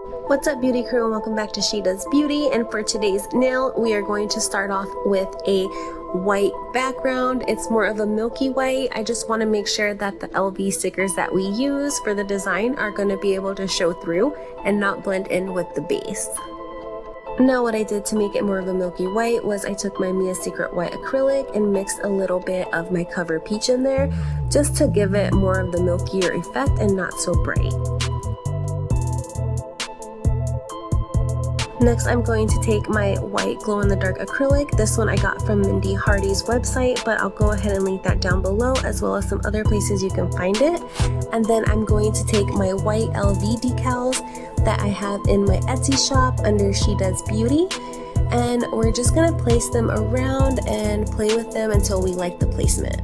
What's up, beauty crew, and welcome back to She Does Beauty. And for today's nail, we are going to start off with a white background. It's more of a milky white. I just want to make sure that the LV stickers that we use for the design are going to be able to show through and not blend in with the base. Now what I did to make it more of a milky white was I took my Mia Secret white acrylic and mixed a little bit of my Cover Peach in there just to give it more of the milkier effect and not so bright. Next, I'm going to take my white glow-in-the-dark acrylic. This one I got from Mindy Hardy's website, but I'll go ahead and link that down below, as well as some other places you can find it. And then I'm going to take my white LV decals that I have in my Etsy shop under She Does Beauty, and we're just gonna place them around and play with them until we like the placement.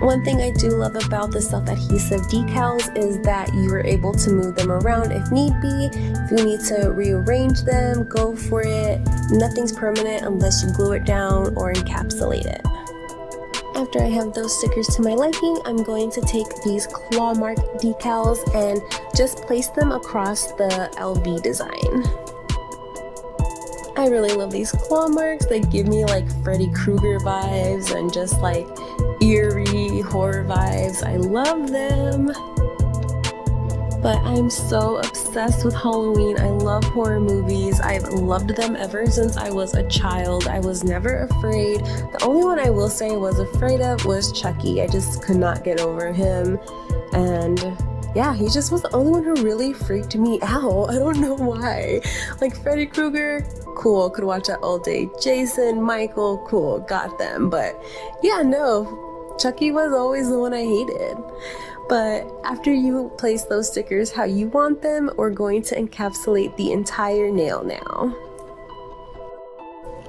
One thing I do love about the self-adhesive decals is that you are able to move them around if need be. If you need to rearrange them, go for it. Nothing's permanent unless you glue it down or encapsulate it. After I have those stickers to my liking, I'm going to take these Clawmark decals and just place them across the LV design. I really love these claw marks. They give me like Freddy Krueger vibes and just like eerie horror vibes. I love them. But I'm so obsessed with Halloween. I love horror movies. I've loved them ever since I was a child. I was never afraid. The only one I will say I was afraid of was Chucky. I just could not get over him. And yeah, he just was the only one who really freaked me out. I don't know why. Like Freddy Krueger, cool, could watch that all day. Jason, Michael, cool, got them. But yeah, no, Chucky was always the one I hated. But after you place those stickers how you want them, we're going to encapsulate the entire nail now.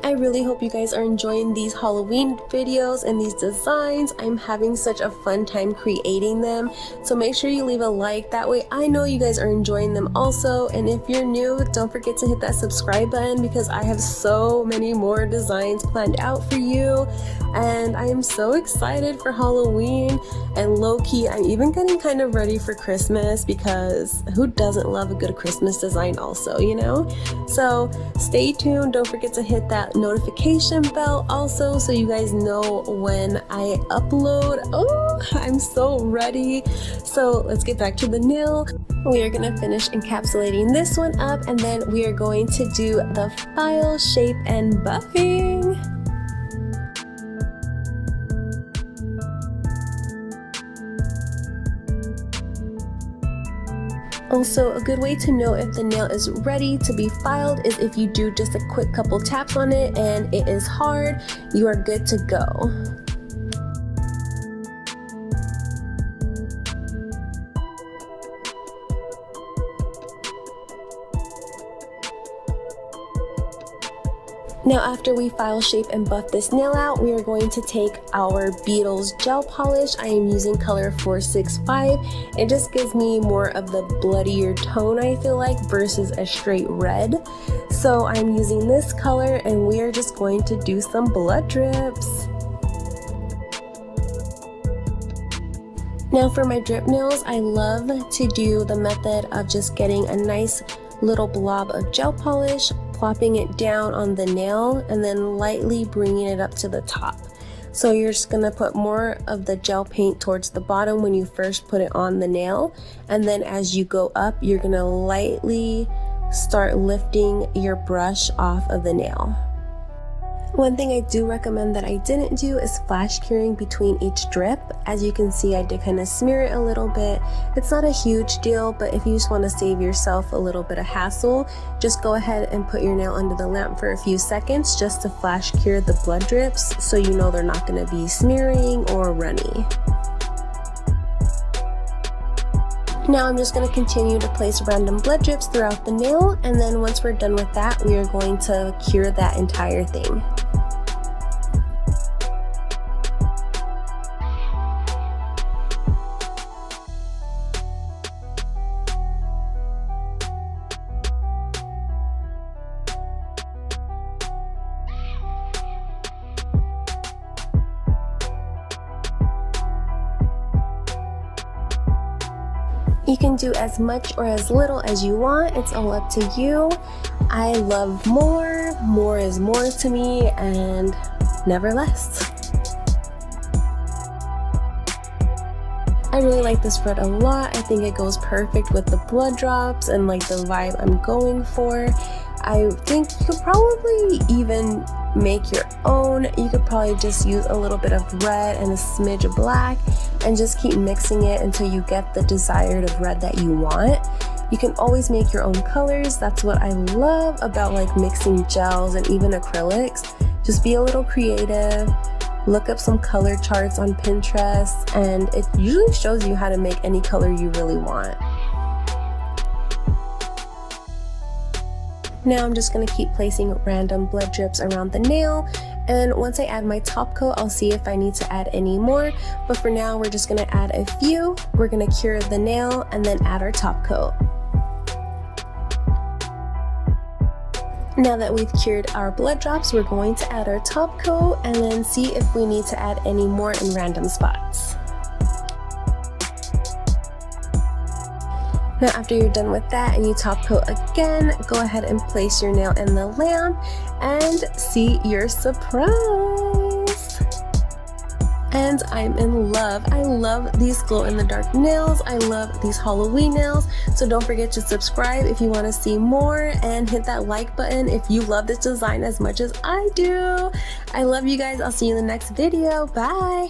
I really hope you guys are enjoying these Halloween videos and these designs. I'm having such a fun time creating them. So make sure you leave a like. That way I know you guys are enjoying them also. And if you're new, don't forget to hit that subscribe button because I have so many more designs planned out for you. And I am so excited for Halloween. And low-key, I'm even getting kind of ready for Christmas because who doesn't love a good Christmas design also, you know? So stay tuned. Don't forget to hit that notification bell also so you guys know when I upload. Oh, I'm so ready. So let's get back to the nail. We are going to finish encapsulating this one up, and then we are going to do the file, shape, and buffing. Also, a good way to know if the nail is ready to be filed is if you do just a quick couple taps on it and it is hard, you are good to go. Now after we file, shape, and buff this nail out, we are going to take our Beetles gel polish. I am using color 465. It just gives me more of the bloodier tone, I feel like, versus a straight red. So I'm using this color and we are just going to do some blood drips. Now for my drip nails, I love to do the method of just getting a nice little blob of gel polish, plopping it down on the nail, and then lightly bringing it up to the top. So you're just gonna put more of the gel paint towards the bottom when you first put it on the nail, and then as you go up, you're gonna lightly start lifting your brush off of the nail. One thing I do recommend that I didn't do is flash curing between each drip. As you can see, I did kind of smear it a little bit. It's not a huge deal, but if you just want to save yourself a little bit of hassle, just go ahead and put your nail under the lamp for a few seconds just to flash cure the blood drips so you know they're not going to be smearing or runny. Now I'm just going to continue to place random blood drips throughout the nail, and then once we're done with that, we are going to cure that entire thing. You can do as much or as little as you want. It's all up to you. I love more. More is more to me, and never less. I really like this red a lot. I think it goes perfect with the blood drops and like the vibe I'm going for. I think you could probably even make your own. You could probably just use a little bit of red and a smidge of black and just keep mixing it until you get the desired of red that you want. You can always make your own colors. That's what I love about like mixing gels and even acrylics. Just be a little creative. Look up some color charts on Pinterest, and it usually shows you how to make any color you really want. Now I'm just going to keep placing random blood drips around the nail, and once I add my top coat, I'll see if I need to add any more, but for now we're just going to add a few. We're going to cure the nail and then add our top coat. Now that we've cured our blood drops, we're going to add our top coat and then see if we need to add any more in random spots. Now after you're done with that and you top coat again, go ahead and place your nail in the lamp and see your surprise. And I'm in love. I love these glow-in-the-dark nails. I love these Halloween nails. So don't forget to subscribe if you want to see more, and hit that like button if you love this design as much as I do. I love you guys. I'll see you in the next video. Bye.